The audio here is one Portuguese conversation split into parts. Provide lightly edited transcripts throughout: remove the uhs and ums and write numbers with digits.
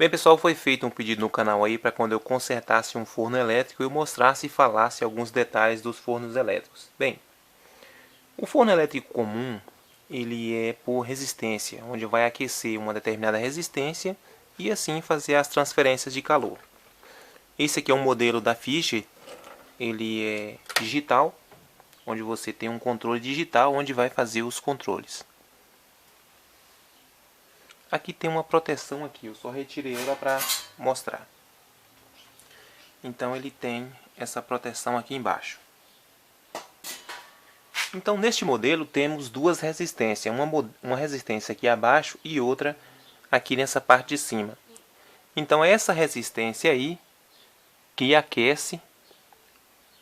Bem, pessoal, foi feito um pedido no canal aí para quando eu consertasse um forno elétrico eu mostrasse e falasse alguns detalhes dos fornos elétricos. Bem, o forno elétrico comum, ele é por resistência, onde vai aquecer uma determinada resistência e assim fazer as transferências de calor. Esse aqui é um modelo da Fischer, ele é digital, onde você tem um controle digital onde vai fazer os controles. Aqui tem uma proteção aqui, eu só retirei ela para mostrar. Então ele tem essa proteção aqui embaixo. Então neste modelo temos duas resistências, uma resistência aqui abaixo e outra aqui nessa parte de cima. Então é essa resistência aí que aquece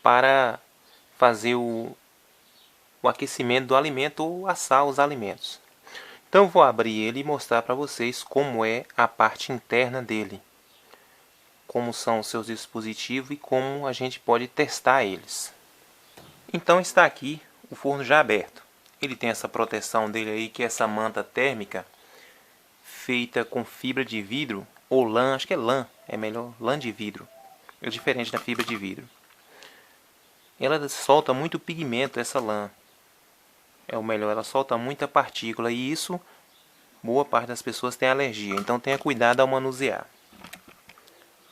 para fazer o aquecimento do alimento ou assar os alimentos. Então eu vou abrir ele e mostrar para vocês como é a parte interna dele. Como são os seus dispositivos e como a gente pode testar eles. Então está aqui o forno já aberto. Ele tem essa proteção dele aí, que é essa manta térmica feita com fibra de vidro ou lã, acho que é lã, é melhor, lã de vidro. É diferente da fibra de vidro. Ela solta muito pigmento, essa lã. É o melhor, ela solta muita partícula e isso, boa parte das pessoas tem alergia. Então tenha cuidado ao manusear.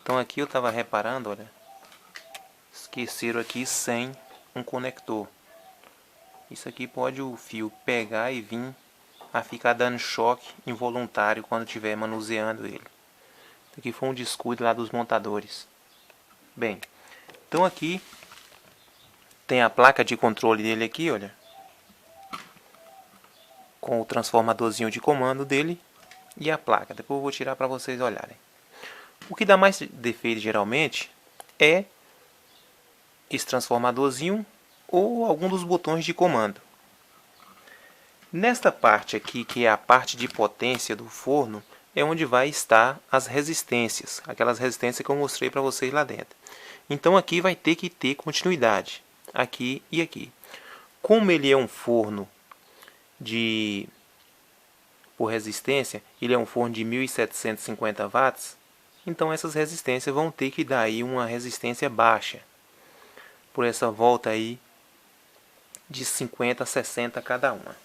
Então aqui eu estava reparando, olha, esqueceram aqui sem um conector. Isso aqui pode o fio pegar e vir a ficar dando choque involuntário quando estiver manuseando ele. Isso aqui foi um descuido lá dos montadores. Bem, então aqui tem a placa de controle dele aqui, olha, com o transformadorzinho de comando dele e a placa. Depois eu vou tirar para vocês olharem. O que dá mais defeito geralmente é esse transformadorzinho ou algum dos botões de comando. Nesta parte aqui, que é a parte de potência do forno, é onde vai estar as resistências, aquelas resistências que eu mostrei para vocês lá dentro. Então aqui vai ter que ter continuidade, aqui e aqui. Como ele é um forno por resistência, ele é um forno de 1750 watts, então essas resistências vão ter que dar aí uma resistência baixa, por essa volta aí de 50 a 60 cada uma.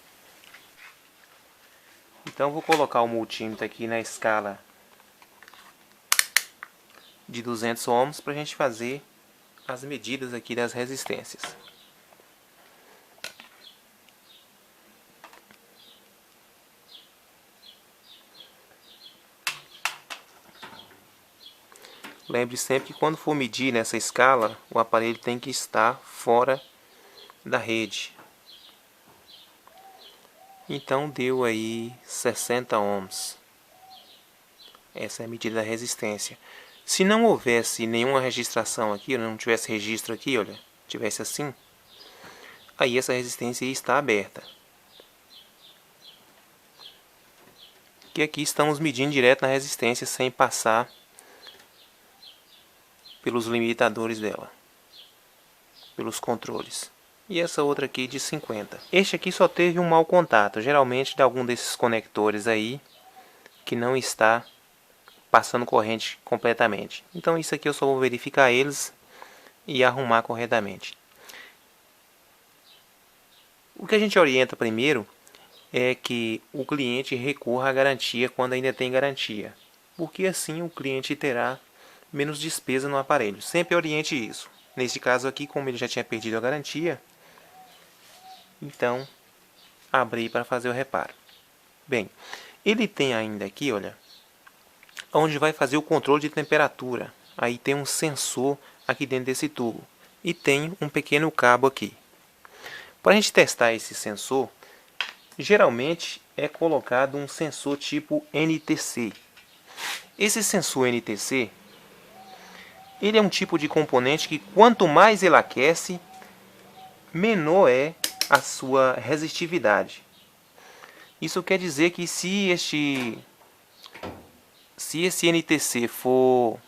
Então vou colocar o multímetro aqui na escala de 200 ohms para a gente fazer as medidas aqui das resistências. Lembre sempre que quando for medir nessa escala, o aparelho tem que estar fora da rede. Então deu aí 60 ohms. Essa é a medida da resistência. Se não houvesse nenhuma registração aqui, não tivesse registro aqui, olha, tivesse assim, aí essa resistência está aberta. Que aqui estamos medindo direto na resistência sem passar pelos limitadores dela, pelos controles. E essa outra aqui de 50. Este aqui só teve um mau contato, geralmente de algum desses conectores aí que não está passando corrente completamente. Então isso aqui eu só vou verificar eles e arrumar corretamente. O que a gente orienta primeiro é que o cliente recorra à garantia quando ainda tem garantia, porque assim o cliente terá menos despesa no aparelho. Sempre oriente isso. Neste caso aqui, como ele já tinha perdido a garantia, então abri para fazer o reparo. Bem, ele tem ainda aqui, olha, onde vai fazer o controle de temperatura. Aí tem um sensor aqui dentro desse tubo e tem um pequeno cabo aqui. Para a gente testar esse sensor, geralmente é colocado um sensor tipo NTC. Esse sensor NTC, ele é um tipo de componente que quanto mais ele aquece, menor é a sua resistividade. Isso quer dizer que se esse NTC for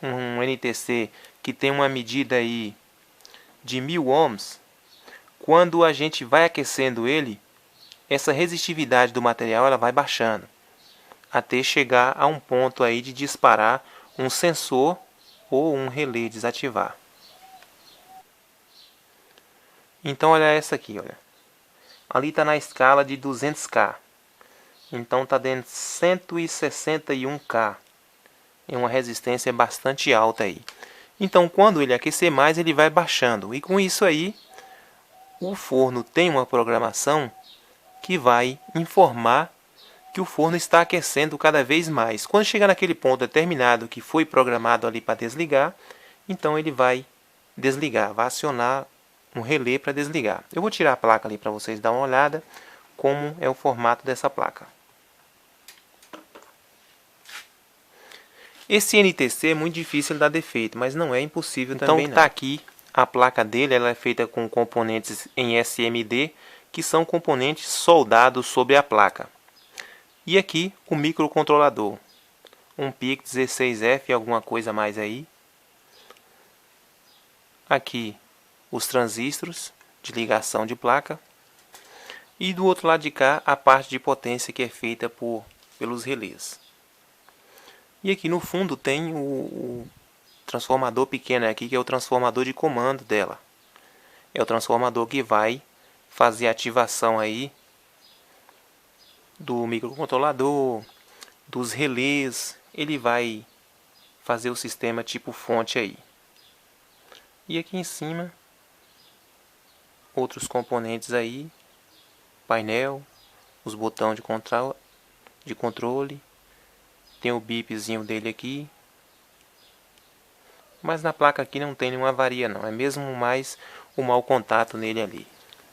um NTC que tem uma medida aí de 1000 ohms, quando a gente vai aquecendo ele, essa resistividade do material ela vai baixando. até chegar a um ponto aí de disparar um sensor ou um relé desativar. Então olha essa aqui, olha. Ali está na escala de 200K. Então está dentro de 161K. É uma resistência bastante alta aí. Então quando ele aquecer mais, ele vai baixando. E com isso aí, o forno tem uma programação que vai informar que o forno está aquecendo cada vez mais. Quando chegar naquele ponto determinado que foi programado ali para desligar, então ele vai desligar, vai acionar um relé para desligar. Eu vou tirar a placa ali para vocês darem uma olhada como é o formato dessa placa. Esse NTC é muito difícil de dar defeito, mas não é impossível também não. Então está aqui a placa dele, ela é feita com componentes em SMD, que são componentes soldados sobre a placa. E aqui o microcontrolador, um PIC16F, alguma coisa mais aí. Aqui os transistores de ligação de placa. E do outro lado de cá a parte de potência que é feita pelos relés. E aqui no fundo tem o transformador pequeno aqui, que é o transformador de comando dela. É o transformador que vai fazer a ativação aí do microcontrolador, dos relés. Ele vai fazer o sistema tipo fonte aí. E aqui em cima, outros componentes aí, painel, os botões de controle, tem o bipzinho dele aqui. Mas na placa aqui não tem nenhuma avaria não, é mesmo mais o mau contato nele ali.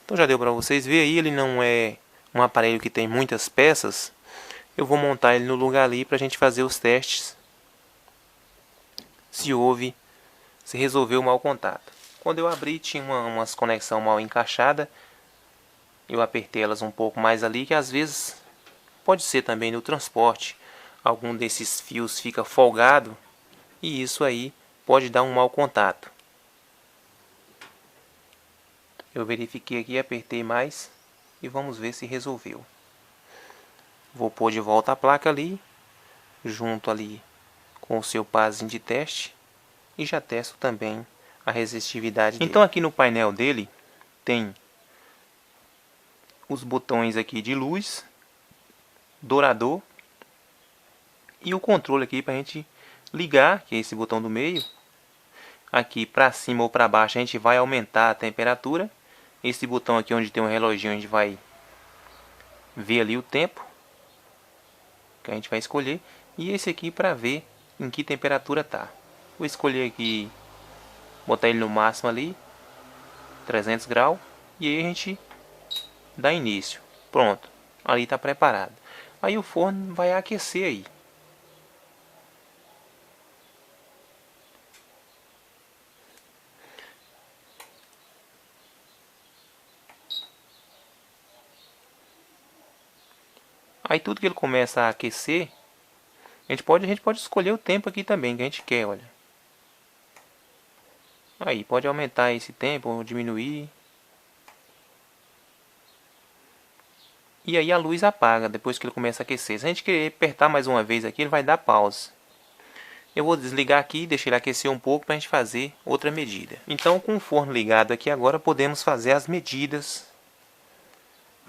Então já deu para vocês verem aí, ele não é um aparelho que tem muitas peças. Eu vou montar ele no lugar ali para a gente fazer os testes. Se resolveu o mau contato. Quando eu abri tinha umas conexão mal encaixada. Eu apertei elas um pouco mais ali, que às vezes pode ser também no transporte. Algum desses fios fica folgado e isso aí pode dar um mau contato. Eu verifiquei aqui, apertei mais e vamos ver se resolveu. Vou pôr de volta a placa ali, junto ali com o seu pazinho de teste, e já testo também a resistividade dele. Então aqui no painel dele tem os botões aqui de luz, dourador, e o controle aqui para a gente ligar, que é esse botão do meio. Aqui para cima ou para baixo a gente vai aumentar a temperatura. Esse botão aqui onde tem um reloginho a gente vai ver ali o tempo que a gente vai escolher. E esse aqui para ver em que temperatura tá. Vou escolher aqui, botar ele no máximo ali, 300 graus. E aí a gente dá início. Pronto, ali está preparado. Aí o forno vai aquecer aí. Aí tudo que ele começa a aquecer, a gente pode escolher o tempo aqui também que a gente quer, olha. Aí pode aumentar esse tempo ou diminuir. E aí a luz apaga depois que ele começa a aquecer. Se a gente querer apertar mais uma vez aqui, ele vai dar pausa. Eu vou desligar aqui e deixar ele aquecer um pouco para a gente fazer outra medida. Então com o forno ligado aqui agora podemos fazer as medidas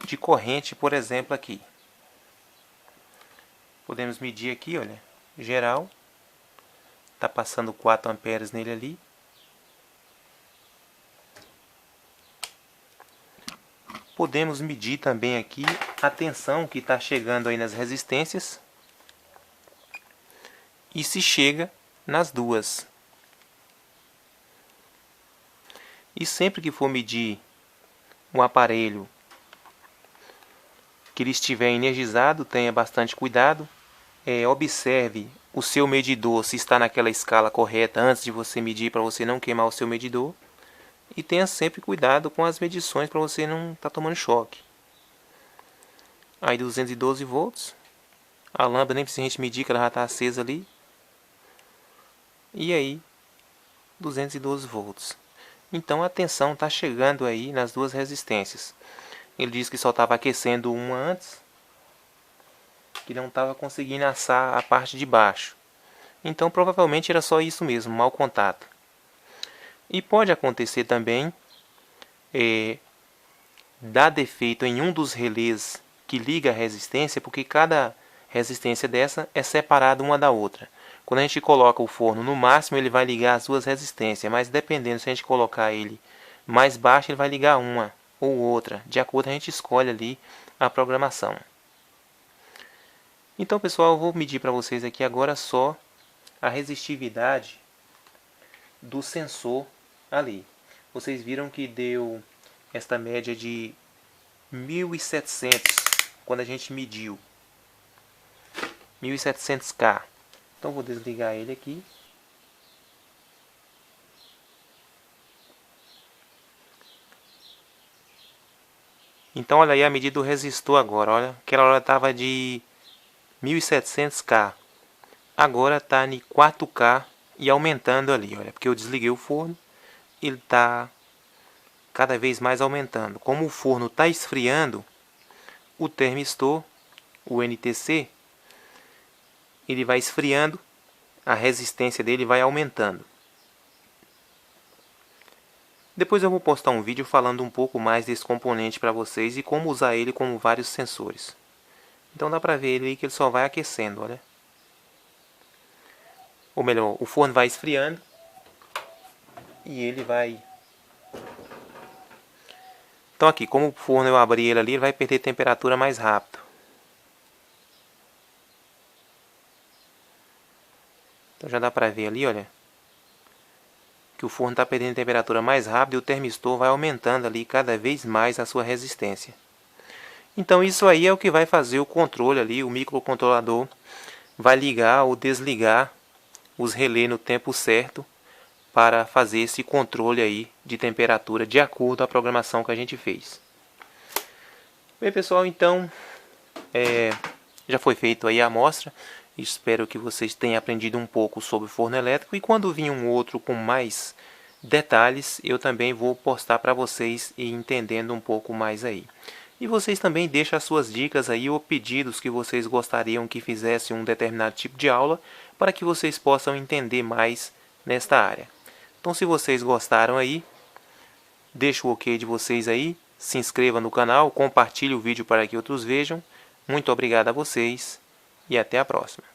de corrente, por exemplo aqui. Podemos medir aqui, olha, geral, está passando 4 amperes nele ali. Podemos medir também aqui a tensão que está chegando aí nas resistências. E se chega nas duas. E sempre que for medir o aparelho que ele estiver energizado, tenha bastante cuidado. Observe o seu medidor se está naquela escala correta antes de você medir, para você não queimar o seu medidor. E tenha sempre cuidado com as medições para você não estar tomando choque. Aí 212 volts. A lâmpada nem precisa a gente medir, que ela já está acesa ali. E aí 212 volts. Então a tensão está chegando aí nas duas resistências. Ele disse que só estava aquecendo uma antes, que não estava conseguindo assar a parte de baixo. Então provavelmente era só isso mesmo, mau contato. E pode acontecer também dar defeito em um dos relés que liga a resistência, porque cada resistência dessa é separada uma da outra. Quando a gente coloca o forno no máximo, ele vai ligar as duas resistências, mas dependendo se a gente colocar ele mais baixo, ele vai ligar uma ou outra, de acordo a gente escolhe ali a programação. Então, pessoal, eu vou medir para vocês aqui agora só a resistividade do sensor ali. Vocês viram que deu esta média de 1700 quando a gente mediu 1700K. Então vou desligar ele aqui. Então olha aí a medida do resistor agora, olha, aquela hora estava de 1700K. Agora está em 4K e aumentando ali, olha, porque eu desliguei o forno, ele está cada vez mais aumentando. Como o forno está esfriando, o termistor, o NTC, ele vai esfriando, a resistência dele vai aumentando. Depois eu vou postar um vídeo falando um pouco mais desse componente para vocês e como usar ele como vários sensores. Então dá para ver ele aí que ele só vai aquecendo, olha. Ou melhor, o forno vai esfriando e ele vai... Então aqui, como o forno eu abri ele ali, ele vai perder temperatura mais rápido. Então já dá para ver ali, olha, que o forno está perdendo temperatura mais rápido e o termistor vai aumentando ali cada vez mais a sua resistência. Então isso aí é o que vai fazer o controle ali, o microcontrolador vai ligar ou desligar os relés no tempo certo para fazer esse controle aí de temperatura de acordo com a programação que a gente fez. Bem, pessoal, então já foi feito aí a amostra. Espero que vocês tenham aprendido um pouco sobre forno elétrico e quando vir um outro com mais detalhes, eu também vou postar para vocês e entendendo um pouco mais aí. E vocês também deixam as suas dicas aí ou pedidos que vocês gostariam que fizesse um determinado tipo de aula para que vocês possam entender mais nesta área. Então, se vocês gostaram aí, deixa o ok de vocês aí, se inscreva no canal, compartilhe o vídeo para que outros vejam. Muito obrigado a vocês e até a próxima.